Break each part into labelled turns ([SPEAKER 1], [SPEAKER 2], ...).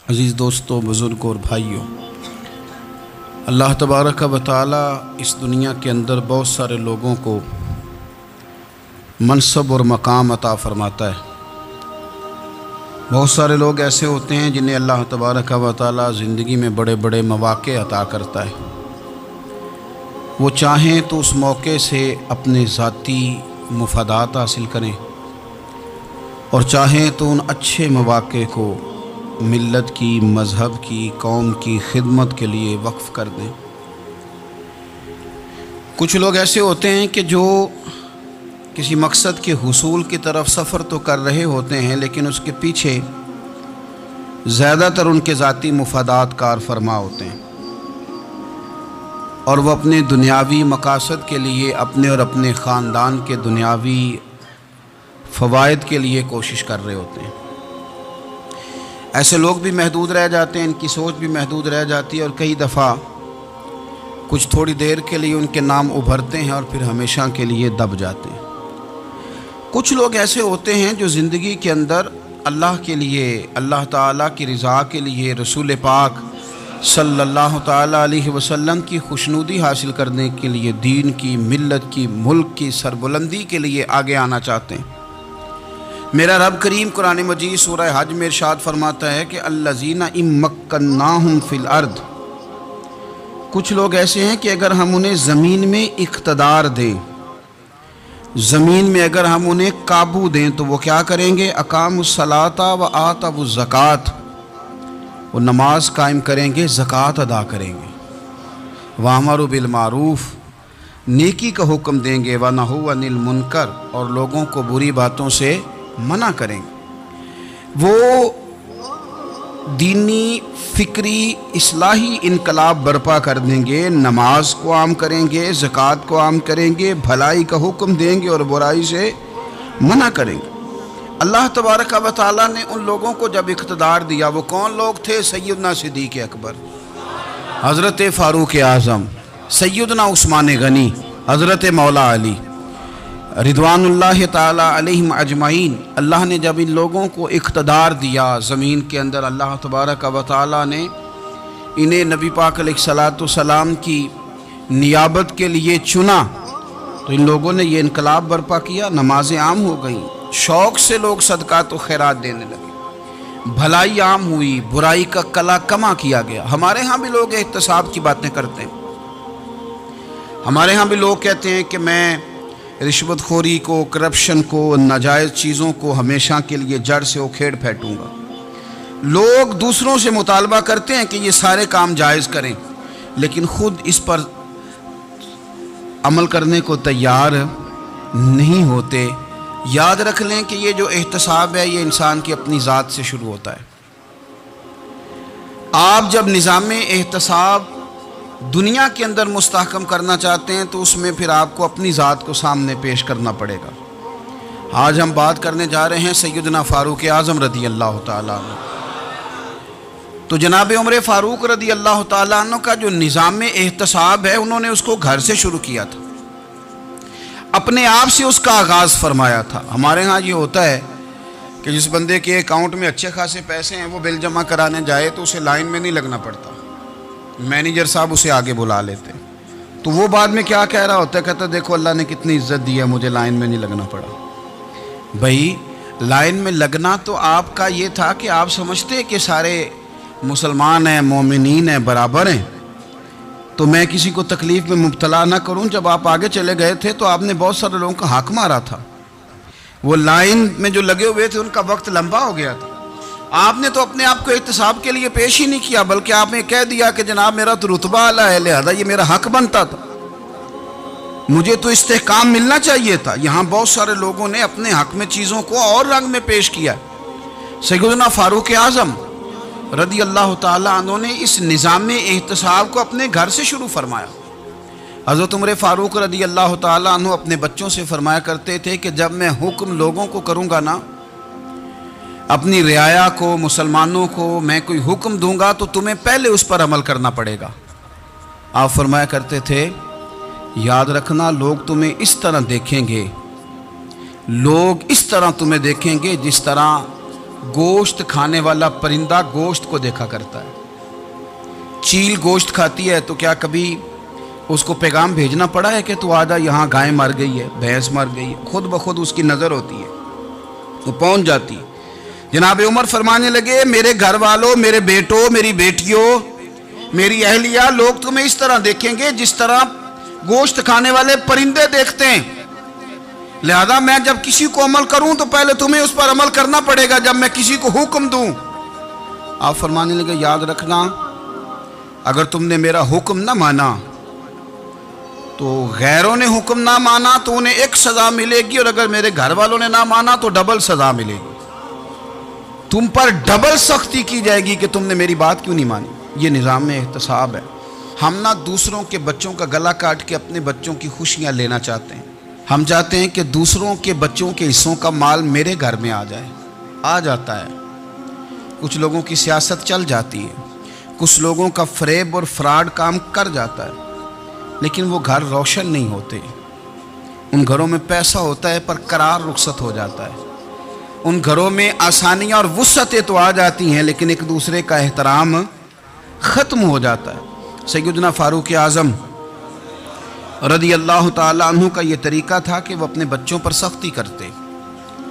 [SPEAKER 1] عزیز دوستوں، بزرگوں اور بھائیوں، اللہ تبارک و تعالی اس دنیا کے اندر بہت سارے لوگوں کو منصب اور مقام عطا فرماتا ہے۔ بہت سارے لوگ ایسے ہوتے ہیں جنہیں اللہ تبارک و تعالی زندگی میں بڑے بڑے مواقع عطا کرتا ہے۔ وہ چاہیں تو اس موقع سے اپنے ذاتی مفادات حاصل کریں اور چاہیں تو ان اچھے مواقع کو ملت کی، مذہب کی، قوم کی خدمت کے لیے وقف کر دیں۔ کچھ لوگ ایسے ہوتے ہیں کہ جو کسی مقصد کے حصول کی طرف سفر تو کر رہے ہوتے ہیں، لیکن اس کے پیچھے زیادہ تر ان کے ذاتی مفادات کار فرما ہوتے ہیں، اور وہ اپنے دنیاوی مقاصد کے لیے، اپنے اور اپنے خاندان کے دنیاوی فوائد کے لیے کوشش کر رہے ہوتے ہیں۔ ایسے لوگ بھی محدود رہ جاتے ہیں، ان کی سوچ بھی محدود رہ جاتی ہے، اور کئی دفعہ کچھ تھوڑی دیر کے لیے ان کے نام ابھرتے ہیں اور پھر ہمیشہ کے لیے دب جاتے ہیں۔ کچھ لوگ ایسے ہوتے ہیں جو زندگی کے اندر اللہ کے لیے، اللہ تعالیٰ کی رضا کے لیے، رسول پاک صلی اللہ تعالیٰ علیہ وسلم کی خوشنودی حاصل کرنے کے لیے، دین کی، ملت کی، ملک کی سربلندی کے لیے آگے آنا چاہتے ہیں۔ میرا رب کریم قرآن مجید سورہ حج میں ارشاد فرماتا ہے کہ الذین ان مکناہم فی الارض، کچھ لوگ ایسے ہیں کہ اگر ہم انہیں زمین میں اقتدار دیں، زمین میں اگر ہم انہیں قابو دیں تو وہ کیا کریں گے؟ اقاموا الصلاۃ و آتوا الزکوٰۃ، وہ نماز قائم کریں گے، زکوٰۃ ادا کریں گے، وامروا بالمعروف، نیکی کا حکم دیں گے، ونہوا عن المنکر، اور لوگوں کو بری باتوں سے منع کریں گے۔ وہ دینی، فکری، اصلاحی انقلاب برپا کر دیں گے، نماز کو عام کریں گے، زکوٰۃ کو عام کریں گے، بھلائی کا حکم دیں گے اور برائی سے منع کریں گے۔ اللہ تبارک و تعالیٰ نے ان لوگوں کو جب اقتدار دیا، وہ کون لوگ تھے؟ سیدنا صدیق اکبر، حضرت فاروق اعظم، سیدنا عثمان غنی، حضرت مولا علی رضوان اللہ تعالی علیہم اجمعین۔ اللہ نے جب ان لوگوں کو اقتدار دیا زمین کے اندر، اللہ تبارک و تعالی نے انہیں نبی پاک علیہ الصلاۃ والسلام کی نیابت کے لیے چنا، تو ان لوگوں نے یہ انقلاب برپا کیا، نمازیں عام ہو گئیں، شوق سے لوگ صدقات و خیرات دینے لگے، بھلائی عام ہوئی، برائی کا کلا کما کیا گیا۔ ہمارے ہاں بھی لوگ احتساب کی باتیں کرتے ہیں، ہمارے ہاں بھی لوگ کہتے ہیں کہ میں رشوت خوری کو، کرپشن کو، ناجائز چیزوں کو ہمیشہ کے لیے جڑ سے اکھیڑ پھینٹوں گا۔ لوگ دوسروں سے مطالبہ کرتے ہیں کہ یہ سارے کام جائز کریں، لیکن خود اس پر عمل کرنے کو تیار نہیں ہوتے۔ یاد رکھ لیں کہ یہ جو احتساب ہے، یہ انسان کی اپنی ذات سے شروع ہوتا ہے۔ آپ جب نظام احتساب دنیا کے اندر مستحکم کرنا چاہتے ہیں تو اس میں پھر آپ کو اپنی ذات کو سامنے پیش کرنا پڑے گا۔ آج ہم بات کرنے جا رہے ہیں سیدنا فاروق اعظم رضی اللہ تعالیٰ عنہ۔ تو جناب عمر فاروق رضی اللہ تعالیٰ عنہ کا جو نظام احتساب ہے، انہوں نے اس کو گھر سے شروع کیا تھا، اپنے آپ سے اس کا آغاز فرمایا تھا۔ ہمارے ہاں یہ ہوتا ہے کہ جس بندے کے اکاؤنٹ میں اچھے خاصے پیسے ہیں، وہ بل جمع کرانے جائے تو اسے لائن میں نہیں لگنا پڑتا، مینیجر صاحب اسے آگے بلا لیتے، تو وہ بعد میں کیا کہہ رہا ہوتا ہے؟ کہتا دیکھو اللہ نے کتنی عزت دی ہے، مجھے لائن میں نہیں لگنا پڑا۔ بھائی لائن میں لگنا تو آپ کا یہ تھا کہ آپ سمجھتے کہ سارے مسلمان ہیں، مومنین ہیں، برابر ہیں، تو میں کسی کو تکلیف میں مبتلا نہ کروں۔ جب آپ آگے چلے گئے تھے تو آپ نے بہت سارے لوگوں کا حق مارا تھا، وہ لائن میں جو لگے ہوئے تھے ان کا وقت لمبا ہو گیا تھا۔ آپ نے تو اپنے آپ کو احتساب کے لیے پیش ہی نہیں کیا، بلکہ آپ نے کہہ دیا کہ جناب میرا تو رتبہ اعلیٰ ہے، لہذا یہ میرا حق بنتا تھا، مجھے تو استحکام ملنا چاہیے تھا۔ یہاں بہت سارے لوگوں نے اپنے حق میں چیزوں کو اور رنگ میں پیش کیا۔ سیدنا فاروق اعظم رضی اللہ تعالیٰ عنہ نے اس نظام احتساب کو اپنے گھر سے شروع فرمایا۔ حضرت عمر فاروق رضی اللہ تعالیٰ عنہ اپنے بچوں سے فرمایا کرتے تھے کہ جب میں حکم لوگوں کو کروں گا نا، اپنی رعایا کو، مسلمانوں کو میں کوئی حکم دوں گا تو تمہیں پہلے اس پر عمل کرنا پڑے گا۔ آپ فرمایا کرتے تھے یاد رکھنا، لوگ تمہیں اس طرح دیکھیں گے، لوگ اس طرح تمہیں دیکھیں گے جس طرح गोश्त खाने वाला परिंदा गोश्त को देखा करता है। चील गोश्त खाती है तो क्या कभी उसको पैगाम भेजना पड़ा है कि तू आजा, यहाँ गाय मर गई है, भैंस मर गई है? खुद ब खुद उसकी नज़र होती है, वो पहुँच जाती है। जनाब उमर फरमाने लगे, मेरे घर वालों, मेरे बेटों, मेरी बेटियों, मेरी अहलिया, लोग तुम्हें इस तरह देखेंगे जिस तरह गोश्त खाने वाले परिंदे देखते हैं। लिहाजा मैं जब किसी को अमल करूं तो पहले तुम्हें उस पर अमल करना पड़ेगा जब मैं किसी को हुक्म दूं। आप फरमाने लगे, याद रखना, अगर तुमने मेरा हुक्म ना माना तो गैरों ने हुक्म ना माना तो उन्हें एक सज़ा मिलेगी, और अगर मेरे घर वालों ने ना माना तो डबल सज़ा मिलेगी। तुम पर डबल सख्ती की जाएगी कि तुमने मेरी बात क्यों नहीं मानी। ये निज़ाम में एहतसाब है। हम ना दूसरों के बच्चों का गला काट के अपने बच्चों की खुशियाँ लेना चाहते हैं। हम चाहते हैं कि दूसरों के बच्चों के हिस्सों का माल मेरे घर में आ जाए, आ जाता है। कुछ लोगों की सियासत चल जाती है, कुछ लोगों का फरेब और फ्रॉड काम कर जाता है, लेकिन वो घर रोशन नहीं होते। उन घरों में पैसा होता है पर करार रुखसत हो जाता है। उन घरों में आसानियाँ और वुसअतें तो आ जाती हैं, लेकिन एक दूसरे का एहतराम ख़त्म हो जाता है। सैयदना फारूक आज़म रदी अल्लाह ताला अन्हु का ये तरीक़ा था कि वो अपने बच्चों पर सख्ती करते।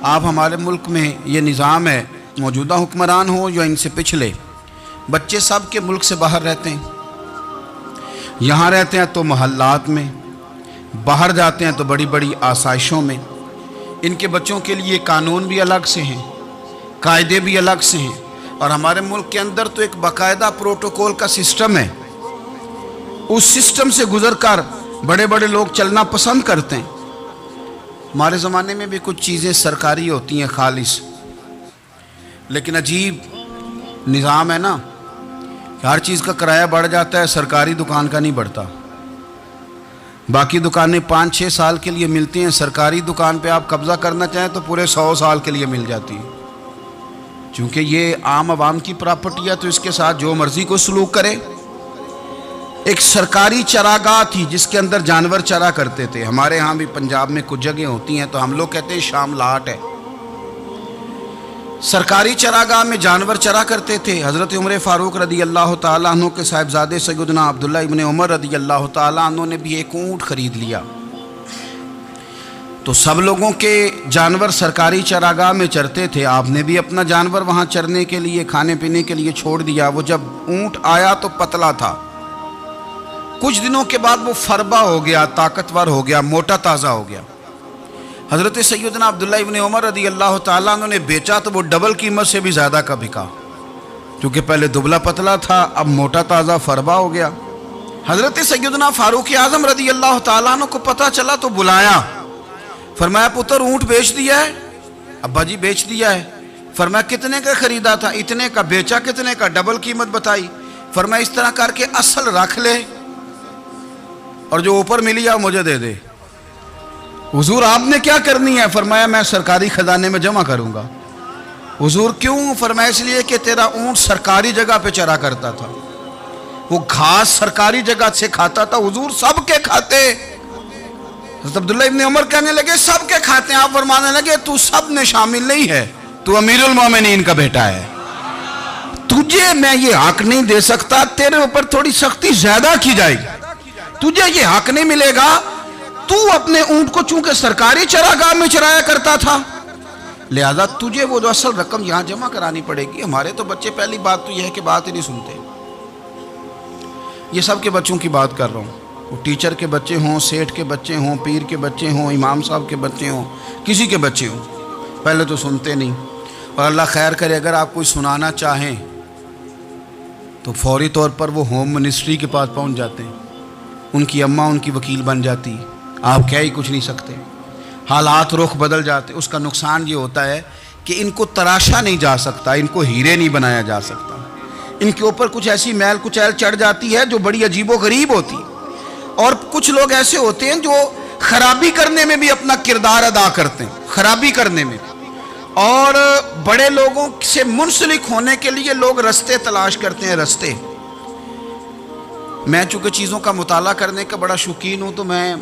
[SPEAKER 1] आप हमारे मुल्क में ये निज़ाम है, मौजूदा हुक्मरान हो या इनसे पिछले, बच्चे सब के मुल्क से बाहर रहते हैं। यहाँ रहते हैं तो महल्लात में, बाहर जाते हैं तो बड़ी बड़ी आसाइशों में। इनके बच्चों के लिए कानून भी अलग से हैं, कायदे भी अलग से हैं, और हमारे मुल्क के अंदर तो एक बाकायदा प्रोटोकॉल का सिस्टम है। उस सिस्टम से गुजर कर बड़े बड़े लोग चलना पसंद करते हैं। हमारे ज़माने में भी कुछ चीज़ें सरकारी होती हैं खालिस, लेकिन अजीब निज़ाम है ना, हर चीज़ का किराया बढ़ जाता है, सरकारी दुकान का नहीं बढ़ता। बाकी दुकानें 5-6 साल के लिए मिलती हैं, सरकारी दुकान पे आप कब्ज़ा करना चाहें तो पूरे 100 साल के लिए मिल जाती है। चूँकि ये आम आवाम की प्रॉपर्टी है तो इसके साथ जो मर्ज़ी को सलूक करे। एक सरकारी चरागाह थी जिसके अंदर जानवर चरा करते थे। हमारे यहाँ भी पंजाब में कुछ जगह होती हैं तो हम लोग कहते हैं शामलाट है। सरकारी चरागाह में जानवर चरा करते थे। हज़रत उमर फ़ारूक रदी अल्लाह ताला अन्हु के साहिबजादे सैयदना अब्दुल्ला इब्न उमर रदी अल्लाह ताला अन्हु ने भी एक ऊँट ख़रीद लिया। तो सब लोगों के जानवर सरकारी चरागाह में चरते थे, आपने भी अपना जानवर वहाँ चरने के लिए, खाने पीने के लिए छोड़ दिया। वो जब ऊँट आया तो पतला था, कुछ दिनों के बाद वो फरबा हो गया, ताकतवर हो गया, मोटा ताज़ा हो गया। हज़रत सैयदना अब्दुल्ला इब्न उमर रदी अल्लाह ताला अन्हु ने बेचा तो वो डबल कीमत से भी ज़्यादा का बिका, क्योंकि पहले दुबला पतला था, अब मोटा ताज़ा फरबा हो गया। हज़रत सैयदना फारूक आज़म रदी अल्लाह ताला अन्हु को पता चला तो बुलाया, फरमाया पुत्र ऊँट बेच दिया है? अब्बा जी बेच दिया है। फरमाया कितने का ख़रीदा था? इतने का। बेचा कितने का? डबल कीमत बताई। फरमाया इस तरह करके असल रख ले और जो ऊपर मिली है मुझे दे दे। हुजूर आपने क्या करनी है? फरमाया मैं सरकारी खजाने में जमा करूंगा। हुजूर क्यों? फरमाया इसलिए कि तेरा ऊँट सरकारी जगह पे चरा करता था, वो घास सरकारी जगह से खाता था। हुजूर सबके खाते। अब्दुल्ला इब्न उमर कहने लगे सबके खाते हैं। आप फरमाने लगे तू सब में शामिल नहीं है, तू अमीरुल मोमिनीन का बेटा है, तुझे मैं ये हक नहीं दे सकता, तेरे ऊपर थोड़ी सख्ती ज्यादा की जाएगी, तुझे ये हक नहीं मिलेगा। तू अपने ऊंट को चूंकि सरकारी चरागाह में चराया करता था, लिहाजा तुझे वो जो असल रकम यहां जमा करानी पड़ेगी। हमारे तो बच्चे, पहली बात तो यह है कि बात ही नहीं सुनते। ये सब के बच्चों की बात कर रहा हूँ, वो टीचर के बच्चे हों, सेठ के बच्चे हों, पीर के बच्चे हों, इमाम साहब के बच्चे हों, किसी के बच्चे हों, पहले तो सुनते नहीं। और अल्लाह खैर करे, अगर आप कोई सुनाना चाहें तो फौरी तौर पर वो होम मिनिस्ट्री के पास पहुंच जाते हैं, उनकी अम्मा उनकी वकील बन जाती, आप क्या ही कुछ नहीं सकते। हालात रुख बदल जाते। उसका नुकसान ये होता है कि इनको तराशा नहीं जा सकता, इनको हीरे नहीं बनाया जा सकता, इनके ऊपर कुछ ऐसी मैल कुचैल चढ़ जाती है जो बड़ी अजीबो गरीब होती। और कुछ लोग ऐसे होते हैं जो खराबी करने में भी अपना किरदार अदा करते हैं, खराबी करने में। और बड़े लोगों से मुंसलिक होने के लिए लोग रास्ते तलाश करते हैं, रास्ते। मैं चूँकि चीज़ों का मुताला करने का बड़ा शौकीन हूँ, तो मैं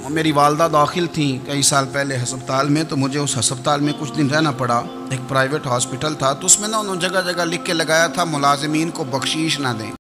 [SPEAKER 1] میری والدہ داخل تھیں کئی سال پہلے ہسپتال میں، تو مجھے اس ہسپتال میں کچھ دن رہنا پڑا۔ ایک پرائیویٹ ہاسپٹل تھا، تو اس میں نا انہوں نے جگہ جگہ لکھ کے لگایا تھا ملازمین کو بخشیش نہ دیں۔